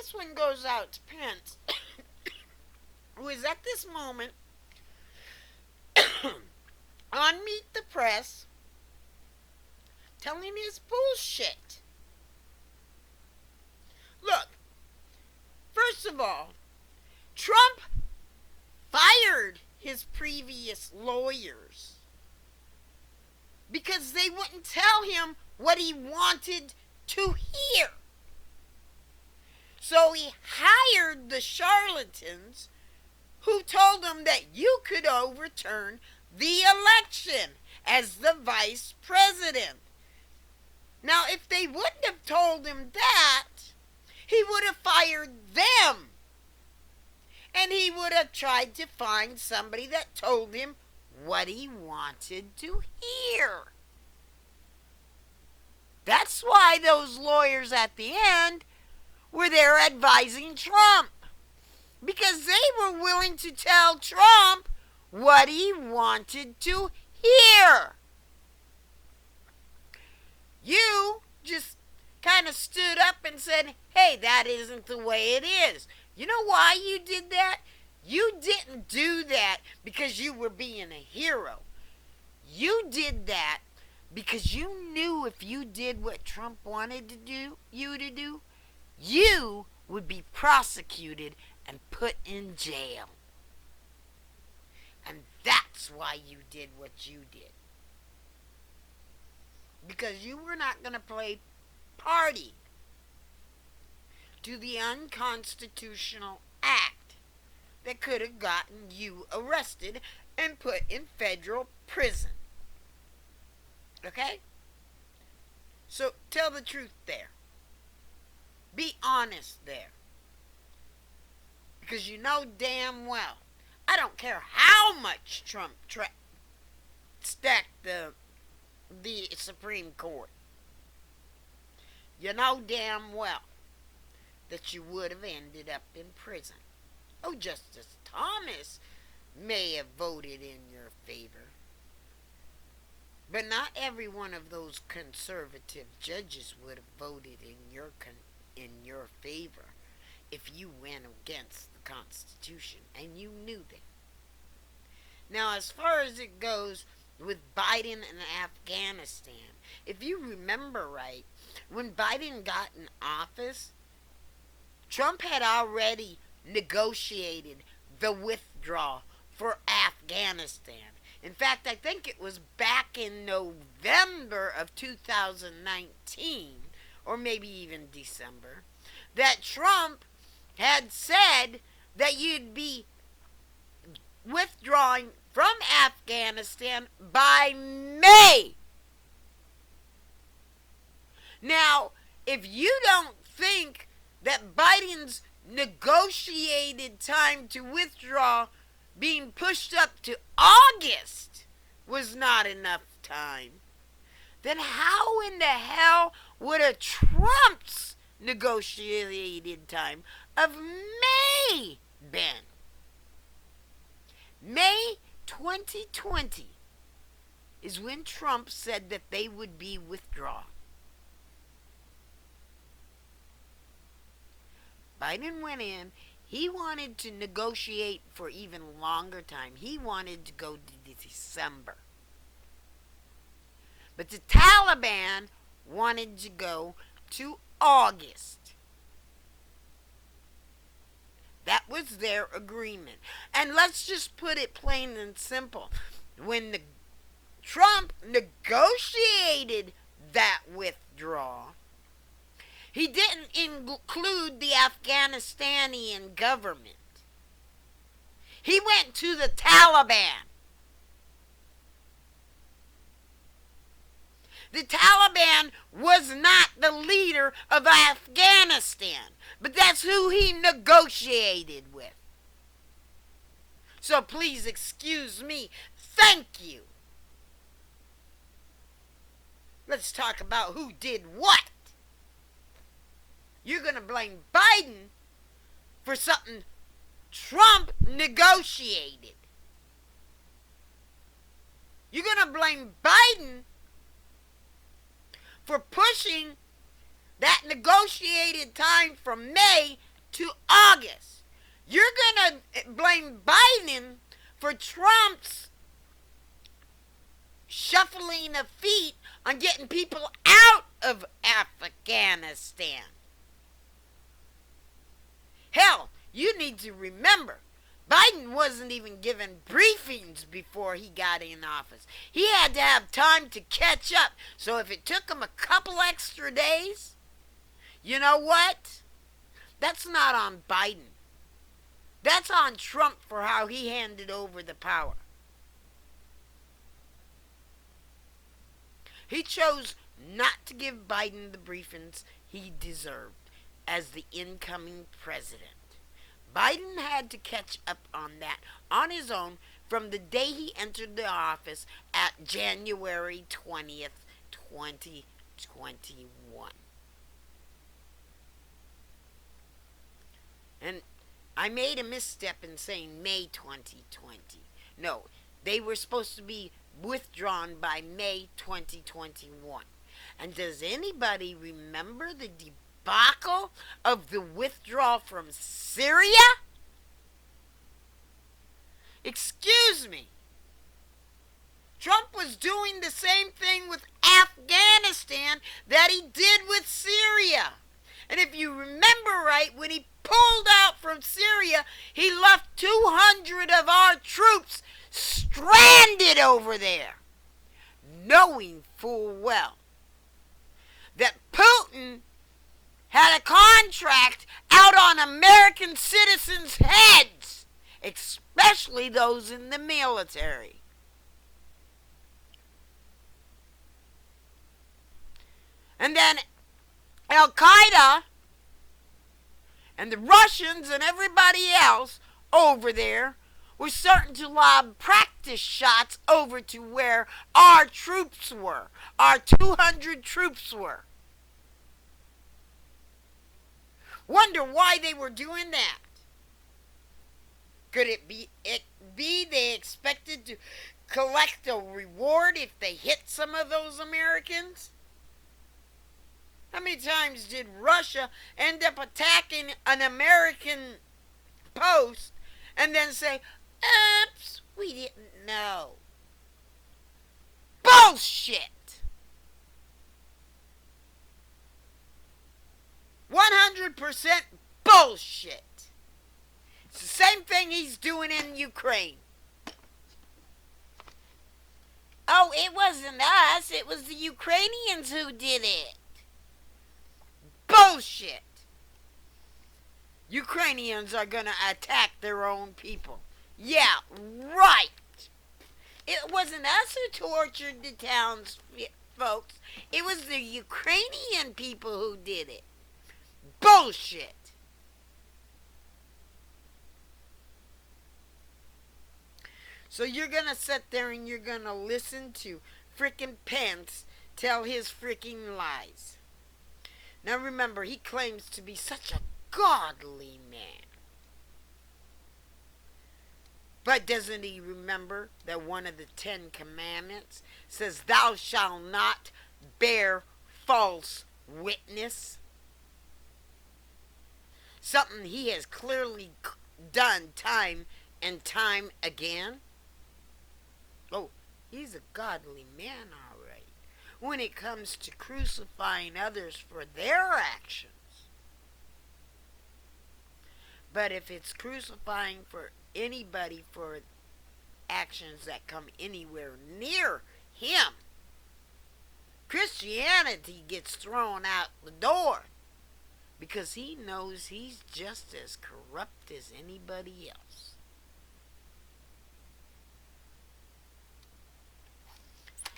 this one goes out to Pence, who is at this moment on Meet the Press telling his bullshit. Look, first of all, Trump fired his previous lawyers because they wouldn't tell him what he wanted to hear. So he hired the charlatans who told him that you could overturn the election as the vice president. Now, if they wouldn't have told him that, he would have fired them. And he would have tried to find somebody that told him what he wanted to hear. That's why those lawyers at the end were there advising Trump. Because they were willing to tell Trump what he wanted to hear. You just kind of stood up and said, hey, that isn't the way it is. You know why you did that? You didn't do that because you were being a hero. You did that because you knew if you did what Trump wanted to do, you would be prosecuted and put in jail. And that's why you did what you did. Because you were not going to play party to the unconstitutional act that could have gotten you arrested and put in federal prison. Okay? So tell the truth there. Be honest there. Because you know damn well, I don't care how much Trump stacked the Supreme Court. You know damn well that you would have ended up in prison. Oh, Justice Thomas may have voted in your favor. But not every one of those conservative judges would have voted in your favor if you went against the Constitution, and you knew that. Now, as far as it goes with Biden and Afghanistan, if you remember right, when Biden got in office, Trump had already negotiated the withdrawal for Afghanistan. In fact, I think it was back in November of 2019, or maybe even December, that Trump had said that you'd be withdrawing from Afghanistan by May. Now, if you don't think that Biden's negotiated time to withdraw being pushed up to August was not enough time, then how in the hell would a Trump's negotiated time of May been? May 2020 is when Trump said that they would be withdrawn. Biden went in. He wanted to negotiate for even longer time. He wanted to go to December. But the Taliban wanted to go to August. That was their agreement. And let's just put it plain and simple. When Trump negotiated that withdrawal, he didn't include the Afghanistani government. He went to the Taliban. The Taliban was not the leader of Afghanistan, but that's who he negotiated with. So please excuse me. Thank you. Let's talk about who did what. You're going to blame Biden for something Trump negotiated. You're going to blame Biden for pushing that negotiated time from May to August. You're going to blame Biden for Trump's shuffling of feet on getting people out of Afghanistan. Hell, you need to remember, Biden wasn't even given briefings before he got in office. He had to have time to catch up. So if it took him a couple extra days, you know what? That's not on Biden. That's on Trump for how he handed over the power. He chose not to give Biden the briefings he deserved as the incoming president. Biden had to catch up on that on his own from the day he entered the office at January 20th, 2021. And I made a misstep in saying May 2020. No, they were supposed to be withdrawn by May 2021. And does anybody remember the debacle of the withdrawal from Syria? Excuse me. Trump was doing the same thing with Afghanistan that he did with Syria. And if you remember right, when he pulled out from Syria, he left 200 of our troops stranded over there, knowing full well that Putin had a contract out on American citizens' heads, especially those in the military. And then Al-Qaeda and the Russians and everybody else over there were starting to lob practice shots over to where our troops were. Our 200 troops were. Wonder why they were doing that. Could it be they expected to collect a reward if they hit some of those Americans? How many times did Russia end up attacking an American post and then say, oops, we didn't know? Bullshit! 100% bullshit. It's the same thing he's doing in Ukraine. Oh, it wasn't us, it was the Ukrainians who did it. Bullshit! Ukrainians are going to attack their own people. Yeah, right. It wasn't us who tortured the town's folks. It was the Ukrainian people who did it. Bullshit! So you're going to sit there and you're going to listen to frickin' Pence tell his frickin' lies. Now remember, he claims to be such a godly man. But doesn't he remember that one of the 10 Commandments says, thou shalt not bear false witness? Something he has clearly done time and time again. Oh, he's a godly man, all right, when it comes to crucifying others for their actions. But if it's crucifying for anybody for actions that come anywhere near him, Christianity gets thrown out the door, because he knows he's just as corrupt as anybody else.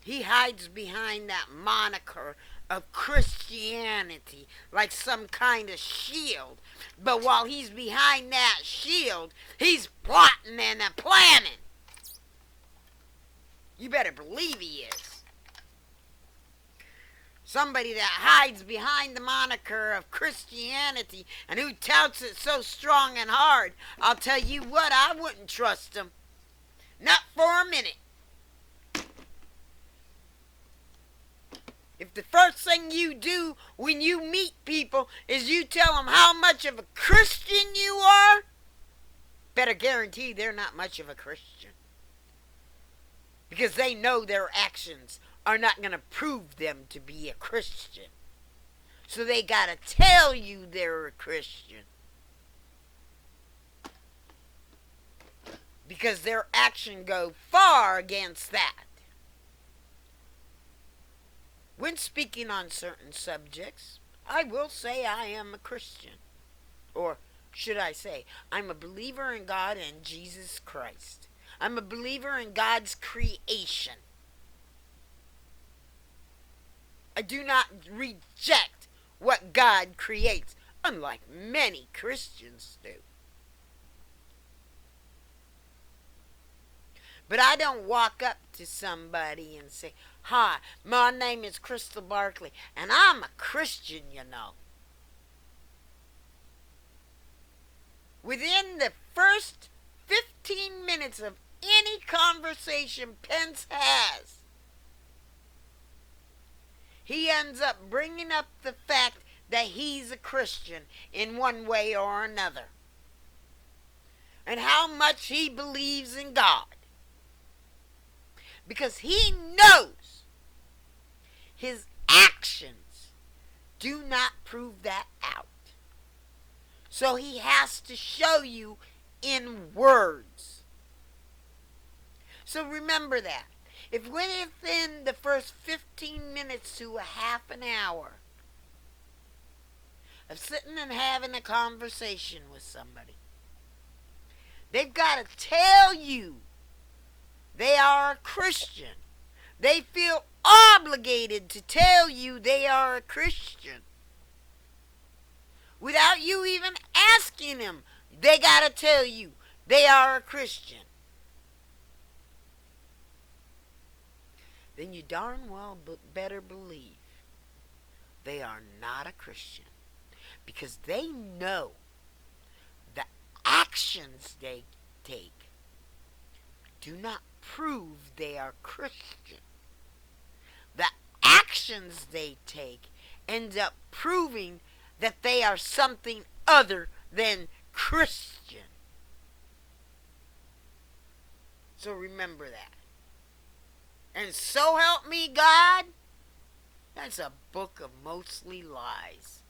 He hides behind that moniker of Christianity like some kind of shield. But while he's behind that shield, he's plotting and planning. You better believe he is. Somebody that hides behind the moniker of Christianity and who touts it so strong and hard, I'll tell you what, I wouldn't trust him. Not for a minute. If the first thing you do when you meet people is you tell them how much of a Christian you are, better guarantee they're not much of a Christian. Because they know their actions are not going to prove them to be a Christian. So they got to tell you they're a Christian. Because their action go far against that. When speaking on certain subjects, I will say I am a Christian. Or should I say, I'm a believer in God and Jesus Christ. I'm a believer in God's creation. I do not reject what God creates, unlike many Christians do. But I don't walk up to somebody and say, "Hi, my name is Crystal Barkley, and I'm a Christian, you know." Within the first 15 minutes of any conversation Pence has, he ends up bringing up the fact that he's a Christian in one way or another, and how much he believes in God. Because he knows his actions do not prove that out. So he has to show you in words. So remember that. If within the first 15 minutes to a half an hour of sitting and having a conversation with somebody, they've got to tell you they are a Christian. They feel obligated to tell you they are a Christian. Without you even asking them, they got to tell you they are a Christian. Then you darn well better believe they are not a Christian. Because they know the actions they take do not prove they are Christian. The actions they take end up proving that they are something other than Christian. So remember that. And so help me God, that's a book of mostly lies.